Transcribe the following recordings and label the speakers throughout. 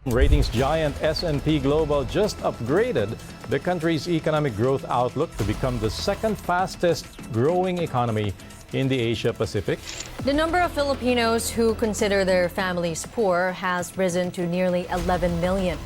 Speaker 1: Ratings giant S&P Global just upgraded the country's economic growth outlook to become the second fastest growing economy in the Asia Pacific.
Speaker 2: The number of Filipinos who consider their families poor has risen to nearly 11 million.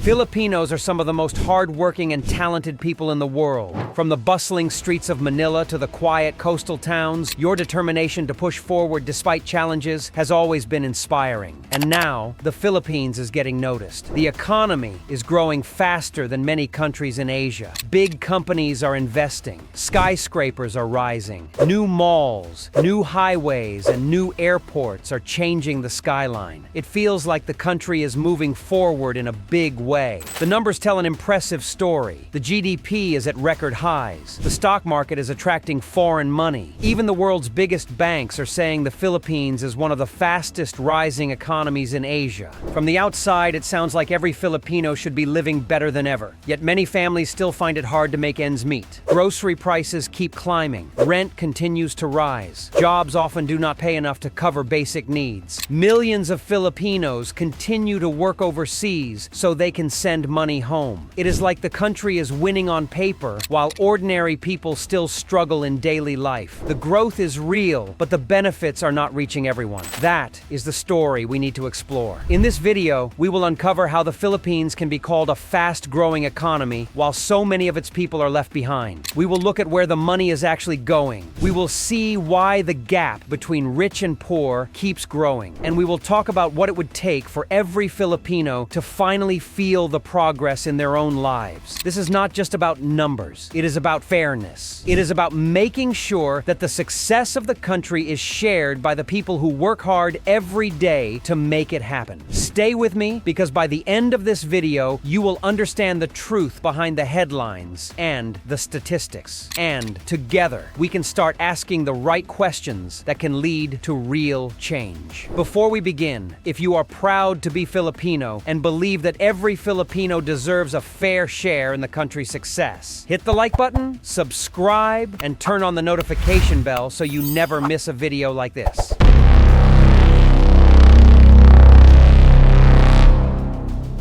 Speaker 3: Filipinos are some of the most hardworking and talented people in the world. From the bustling streets of Manila to the quiet coastal towns, your determination to push forward despite challenges has always been inspiring. And now, the Philippines is getting noticed. The economy is growing faster than many countries in Asia. Big companies are investing. Skyscrapers are rising. New malls, new highways, and new airports are changing the skyline. It feels like the country is moving forward in a big way. The numbers tell an impressive story. The GDP is at record highs. The stock market is attracting foreign money. Even the world's biggest banks are saying the Philippines is one of the fastest rising economies in Asia. From the outside, it sounds like every Filipino should be living better than ever. Yet many families still find it hard to make ends meet. Grocery prices keep climbing. Rent continues to rise. Jobs often do not pay enough to cover basic needs. Millions of Filipinos continue to work overseas so they can send money home. It is like the country is winning on paper while ordinary people still struggle in daily life. The growth is real, but the benefits are not reaching everyone. That is the story we need to explore. In this video, we will uncover how the Philippines can be called a fast-growing economy while so many of its people are left behind. We will look at where the money is actually going. We will see why the gap between rich and poor keeps growing. And we will talk about what it would take for every Filipino to finally feel the progress in their own lives. This is not just about numbers. It is about fairness. It is about making sure that the success of the country is shared by the people who work hard every day to make it happen. Stay with me because by the end of this video, you will understand the truth behind the headlines and the statistics. And together, we can start asking the right questions that can lead to real change. Before we begin, if you are proud to be Filipino and believe that every Filipino deserves a fair share in the country's success, hit the like button, subscribe, and turn on the notification bell so you never miss a video like this.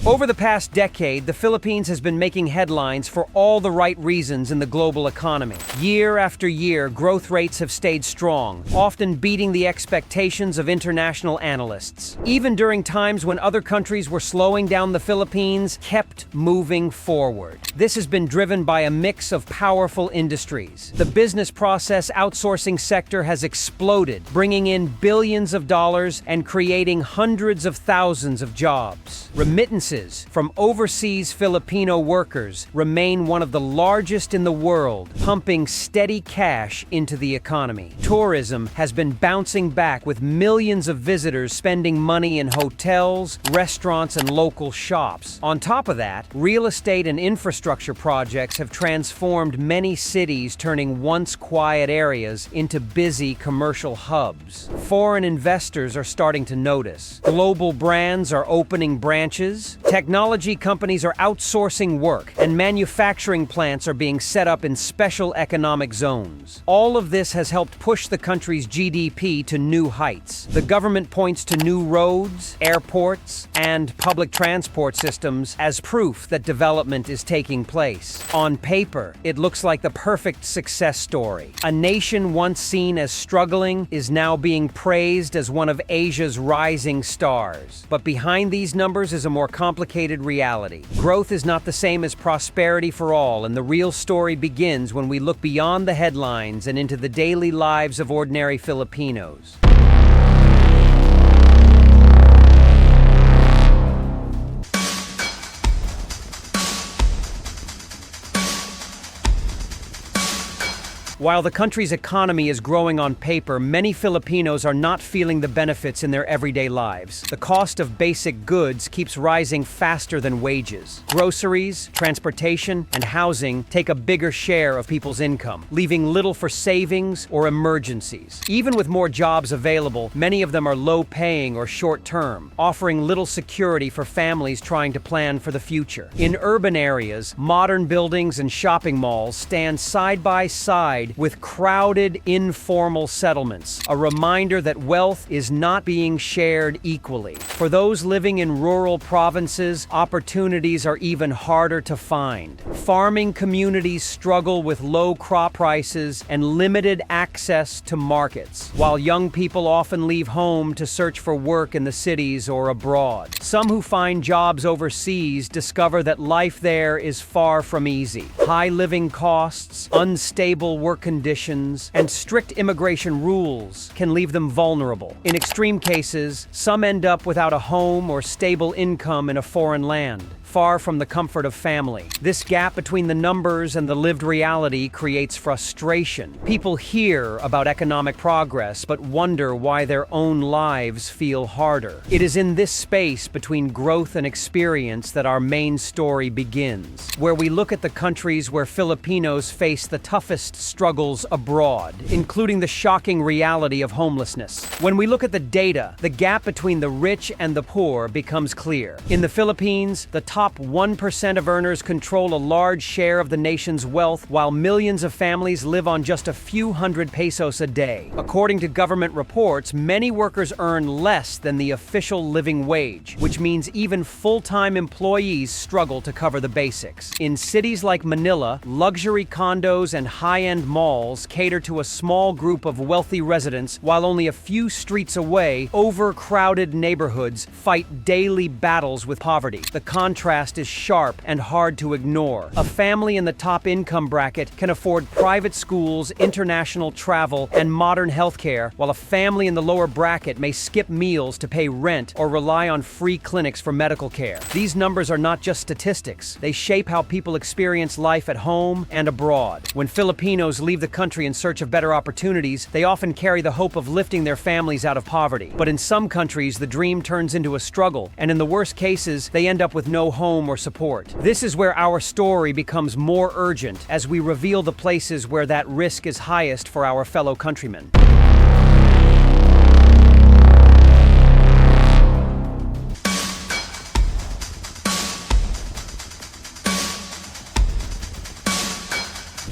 Speaker 3: Over the past decade, the Philippines has been making headlines for all the right reasons in the global economy. Year after year, growth rates have stayed strong, often beating the expectations of international analysts. Even during times when other countries were slowing down, the Philippines kept moving forward. This has been driven by a mix of powerful industries. The business process outsourcing sector has exploded, bringing in billions of dollars and creating hundreds of thousands of jobs. Remittances from overseas Filipino workers remain one of the largest in the world, pumping steady cash into the economy. Tourism has been bouncing back with millions of visitors spending money in hotels, restaurants, and local shops. On top of that, real estate and infrastructure projects have transformed many cities, turning once quiet areas into busy commercial hubs. Foreign investors are starting to notice. Global brands are opening branches. Technology companies are outsourcing work, and manufacturing plants are being set up in special economic zones. All of this has helped push the country's GDP to new heights. The government points to new roads, airports, and public transport systems as proof that development is taking place. On paper, it looks like the perfect success story. A nation once seen as struggling is now being praised as one of Asia's rising stars. But behind these numbers is a more complicated reality. Growth is not the same as prosperity for all, and the real story begins when we look beyond the headlines and into the daily lives of ordinary Filipinos. While the country's economy is growing on paper, many Filipinos are not feeling the benefits in their everyday lives. The cost of basic goods keeps rising faster than wages. Groceries, transportation, and housing take a bigger share of people's income, leaving little for savings or emergencies. Even with more jobs available, many of them are low-paying or short-term, offering little security for families trying to plan for the future. In urban areas, modern buildings and shopping malls stand side by side with crowded, informal settlements, a reminder that wealth is not being shared equally. For those living in rural provinces, opportunities are even harder to find. Farming communities struggle with low crop prices and limited access to markets, while young people often leave home to search for work in the cities or abroad. Some who find jobs overseas discover that life there is far from easy. High living costs, unstable work conditions, and strict immigration rules can leave them vulnerable. In extreme cases, some end up without a home or stable income in a foreign land, far from the comfort of family. This gap between the numbers and the lived reality creates frustration. People hear about economic progress but wonder why their own lives feel harder. It is in this space between growth and experience that our main story begins, where we look at the countries where Filipinos face the toughest struggles abroad, including the shocking reality of homelessness. When we look at the data, the gap between the rich and the poor becomes clear. In the Philippines, the top 1% of earners control a large share of the nation's wealth, while millions of families live on just a few hundred pesos a day. According to government reports, many workers earn less than the official living wage, which means even full-time employees struggle to cover the basics. In cities like Manila, luxury condos and high-end malls cater to a small group of wealthy residents, while only a few streets away, overcrowded neighborhoods fight daily battles with poverty. The contrast is sharp and hard to ignore. A family in the top income bracket can afford private schools, international travel, and modern healthcare, while a family in the lower bracket may skip meals to pay rent or rely on free clinics for medical care. These numbers are not just statistics. They shape how people experience life at home and abroad. When Filipinos leave the country in search of better opportunities, they often carry the hope of lifting their families out of poverty. But in some countries, the dream turns into a struggle, and in the worst cases, they end up with no home or support. This is where our story becomes more urgent as we reveal the places where that risk is highest for our fellow countrymen.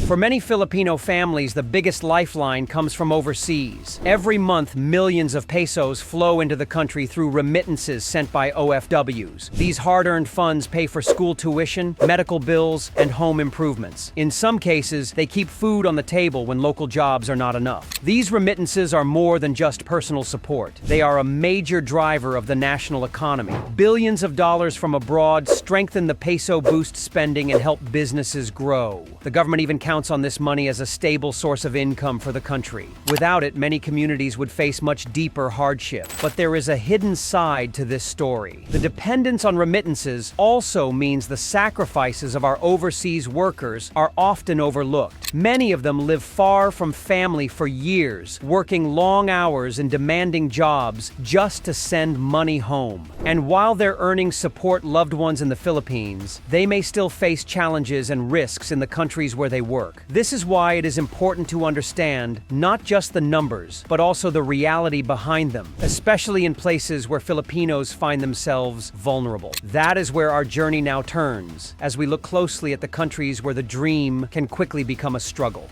Speaker 3: For many Filipino families, the biggest lifeline comes from overseas. Every month, millions of pesos flow into the country through remittances sent by OFWs. These hard-earned funds pay for school tuition, medical bills, and home improvements. In some cases, they keep food on the table when local jobs are not enough. These remittances are more than just personal support. They are a major driver of the national economy. Billions of dollars from abroad strengthen the peso-boost spending and help businesses grow. The government even counts on this money as a stable source of income for the country. Without it, many communities would face much deeper hardship. But there is a hidden side to this story. The dependence on remittances also means the sacrifices of our overseas workers are often overlooked. Many of them live far from family for years, working long hours and demanding jobs just to send money home. And while they're earning support loved ones in the Philippines, they may still face challenges and risks in the countries where they work. This is why it is important to understand not just the numbers, but also the reality behind them, especially in places where Filipinos find themselves vulnerable. That is where our journey now turns, as we look closely at the countries where the dream can quickly become a struggle.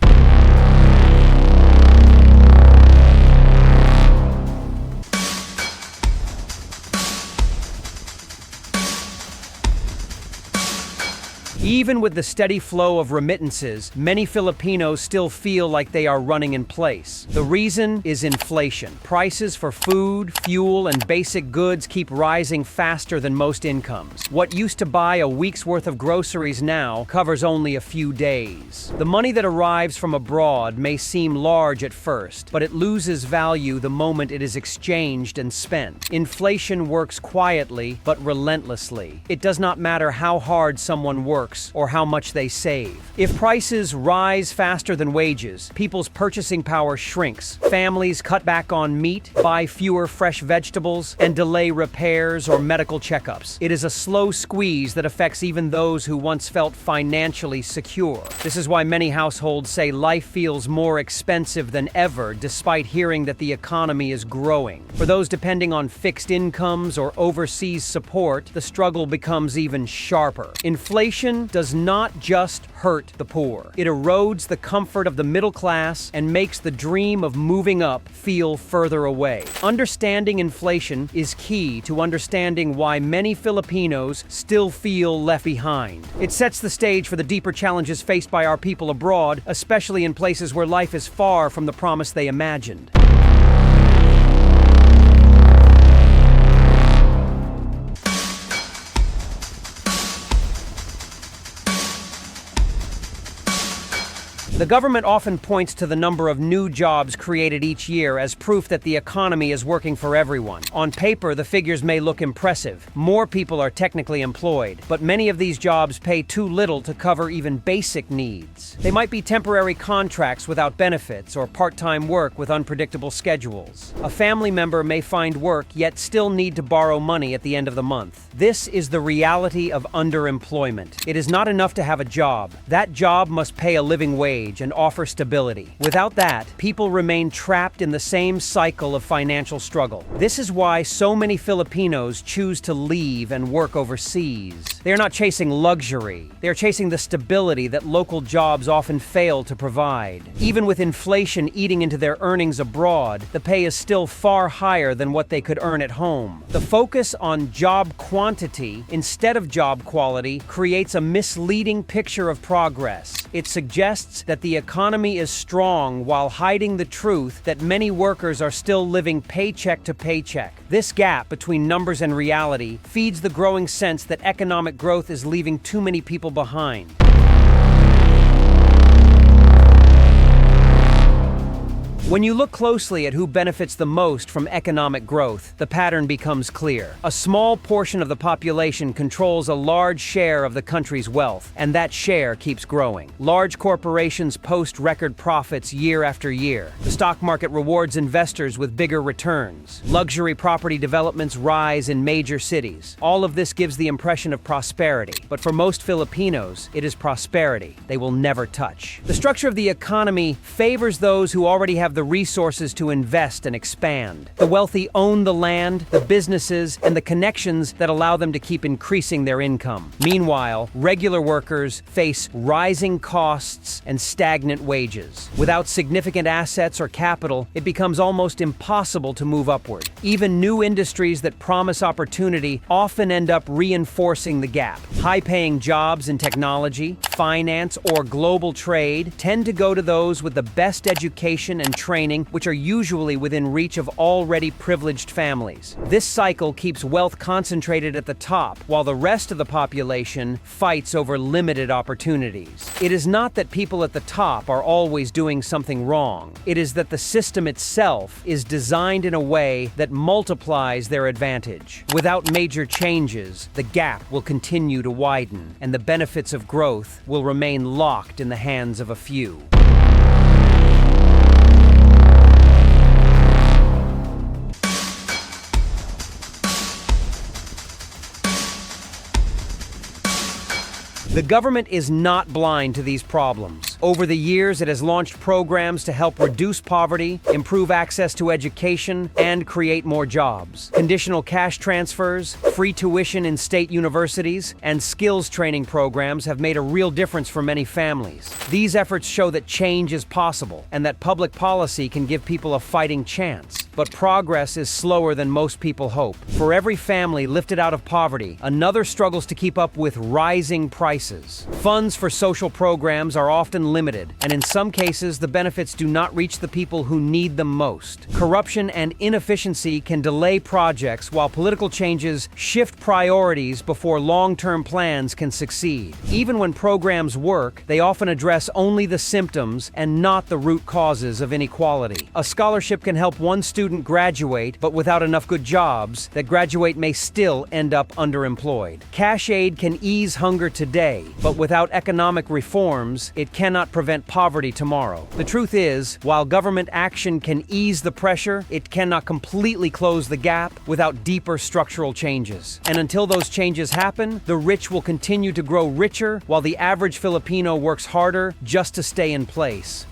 Speaker 3: Even with the steady flow of remittances, many Filipinos still feel like they are running in place. The reason is inflation. Prices for food, fuel, and basic goods keep rising faster than most incomes. What used to buy a week's worth of groceries now covers only a few days. The money that arrives from abroad may seem large at first, but it loses value the moment it is exchanged and spent. Inflation works quietly but relentlessly. It does not matter how hard someone works works or how much they save. If prices rise faster than wages, people's purchasing power shrinks. Families cut back on meat, buy fewer fresh vegetables, and delay repairs or medical checkups. It is a slow squeeze that affects even those who once felt financially secure. This is why many households say life feels more expensive than ever, despite hearing that the economy is growing. For those depending on fixed incomes or overseas support, the struggle becomes even sharper. Inflation does not just hurt the poor. It erodes the comfort of the middle class and makes the dream of moving up feel further away. Understanding inflation is key to understanding why many Filipinos still feel left behind. It sets the stage for the deeper challenges faced by our people abroad, especially in places where life is far from the promise they imagined. The government often points to the number of new jobs created each year as proof that the economy is working for everyone. On paper, the figures may look impressive. More people are technically employed, but many of these jobs pay too little to cover even basic needs. They might be temporary contracts without benefits or part-time work with unpredictable schedules. A family member may find work yet still need to borrow money at the end of the month. This is the reality of underemployment. It is not enough to have a job. That job must pay a living wage and offer stability. Without that, people remain trapped in the same cycle of financial struggle. This is why so many Filipinos choose to leave and work overseas. They are not chasing luxury. They are chasing the stability that local jobs often fail to provide. Even with inflation eating into their earnings abroad, the pay is still far higher than what they could earn at home. The focus on job quantity instead of job quality creates a misleading picture of progress. It suggests that the economy is strong while hiding the truth that many workers are still living paycheck to paycheck. This gap between numbers and reality feeds the growing sense that economic growth is leaving too many people behind. When you look closely at who benefits the most from economic growth, the pattern becomes clear. A small portion of the population controls a large share of the country's wealth, and that share keeps growing. Large corporations post record profits year after year. The stock market rewards investors with bigger returns. Luxury property developments rise in major cities. All of this gives the impression of prosperity, but for most Filipinos, it is prosperity they will never touch. The structure of the economy favors those who already have the resources to invest and expand. The wealthy own the land, the businesses, and the connections that allow them to keep increasing their income. Meanwhile, regular workers face rising costs and stagnant wages. Without significant assets or capital, it becomes almost impossible to move upward. Even new industries that promise opportunity often end up reinforcing the gap. High-paying jobs in technology, finance, or global trade tend to go to those with the best education and training, which are usually within reach of already privileged families. This cycle keeps wealth concentrated at the top, while the rest of the population fights over limited opportunities. It is not that people at the top are always doing something wrong. It is that the system itself is designed in a way that multiplies their advantage. Without major changes, the gap will continue to widen, and the benefits of growth will remain locked in the hands of a few. The government is not blind to these problems. Over the years, it has launched programs to help reduce poverty, improve access to education, and create more jobs. Conditional cash transfers, free tuition in state universities, and skills training programs have made a real difference for many families. These efforts show that change is possible and that public policy can give people a fighting chance. But progress is slower than most people hope. For every family lifted out of poverty, another struggles to keep up with rising prices. Funds for social programs are often often limited, and in some cases, the benefits do not reach the people who need them most. Corruption and inefficiency can delay projects, while political changes shift priorities before long-term plans can succeed. Even when programs work, they often address only the symptoms and not the root causes of inequality. A scholarship can help one student graduate, but without enough good jobs, that graduate may still end up underemployed. Cash aid can ease hunger today, but without economic reforms, it cannot prevent poverty tomorrow. The truth is, while government action can ease the pressure, it cannot completely close the gap without deeper structural changes. And until those changes happen, the rich will continue to grow richer, while the average Filipino works harder just to stay in place.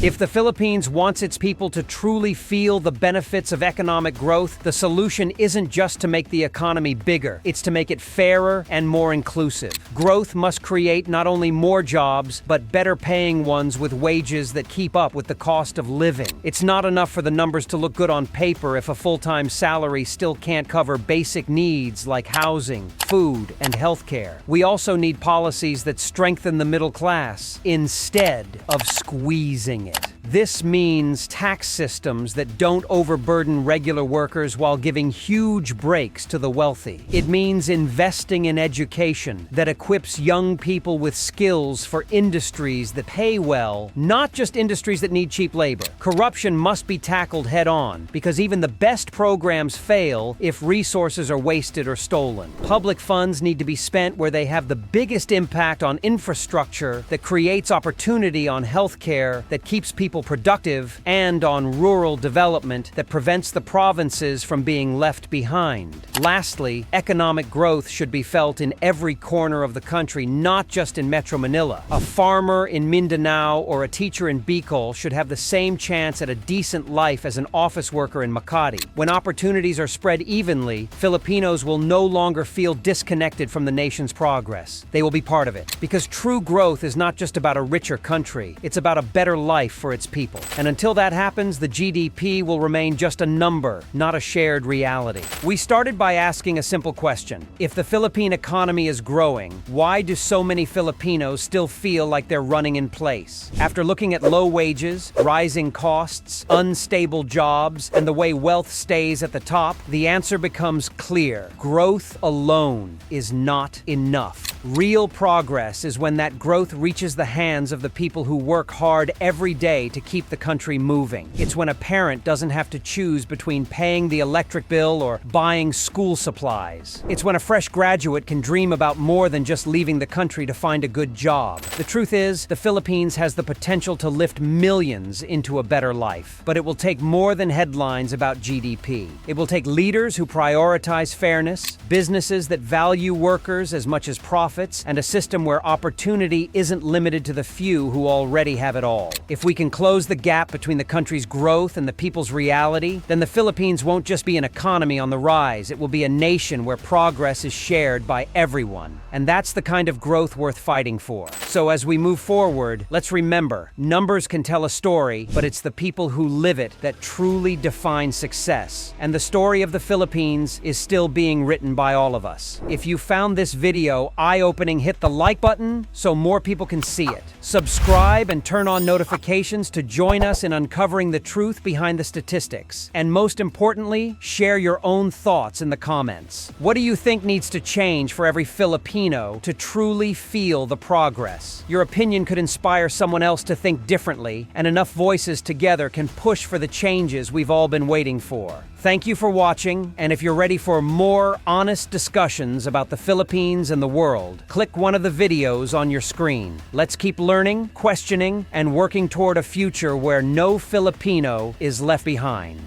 Speaker 3: If the Philippines wants its people to truly feel the benefits of economic growth, the solution isn't just to make the economy bigger, it's to make it fairer and more inclusive. Growth must create not only more jobs, but better paying ones with wages that keep up with the cost of living. It's not enough for the numbers to look good on paper if a full-time salary still can't cover basic needs like housing, food, and healthcare. We also need policies that strengthen the middle class instead of squeezing it. This means tax systems that don't overburden regular workers while giving huge breaks to the wealthy. It means investing in education that equips young people with skills for industries that pay well, not just industries that need cheap labor. Corruption must be tackled head-on, because even the best programs fail if resources are wasted or stolen. Public funds need to be spent where they have the biggest impact on infrastructure that creates opportunity, on healthcare that keeps people productive, and on rural development that prevents the provinces from being left behind. Lastly, economic growth should be felt in every corner of the country, not just in Metro Manila. A farmer in Mindanao or a teacher in Bicol should have the same chance at a decent life as an office worker in Makati. When opportunities are spread evenly, Filipinos will no longer feel disconnected from the nation's progress. They will be part of it. Because true growth is not just about a richer country, it's about a better life for its people. And until that happens, the GDP will remain just a number, not a shared reality. We started by asking a simple question. If the Philippine economy is growing, why do so many Filipinos still feel like they're running in place? After looking at low wages, rising costs, unstable jobs, and the way wealth stays at the top, the answer becomes clear. Growth alone is not enough. Real progress is when that growth reaches the hands of the people who work hard every day to keep the country moving. It's when a parent doesn't have to choose between paying the electric bill or buying school supplies. It's when a fresh graduate can dream about more than just leaving the country to find a good job. The truth is, the Philippines has the potential to lift millions into a better life. But it will take more than headlines about GDP. It will take leaders who prioritize fairness, businesses that value workers as much as profits, and a system where opportunity isn't limited to the few who already have it all. If we can close the gap between the country's growth and the people's reality, then the Philippines won't just be an economy on the rise, it will be a nation where progress is shared by everyone. And that's the kind of growth worth fighting for. So as we move forward, let's remember, numbers can tell a story, but it's the people who live it that truly define success. And the story of the Philippines is still being written by all of us. If you found this video eye-opening, hit the like button so more people can see it. Subscribe and turn on notifications to join us in uncovering the truth behind the statistics. And most importantly, share your own thoughts in the comments. What do you think needs to change for every Filipino to truly feel the progress? Your opinion could inspire someone else to think differently, and enough voices together can push for the changes we've all been waiting for. Thank you for watching, and if you're ready for more honest discussions about the Philippines and the world, click one of the videos on your screen. Let's keep learning, questioning, and working toward a future where no Filipino is left behind.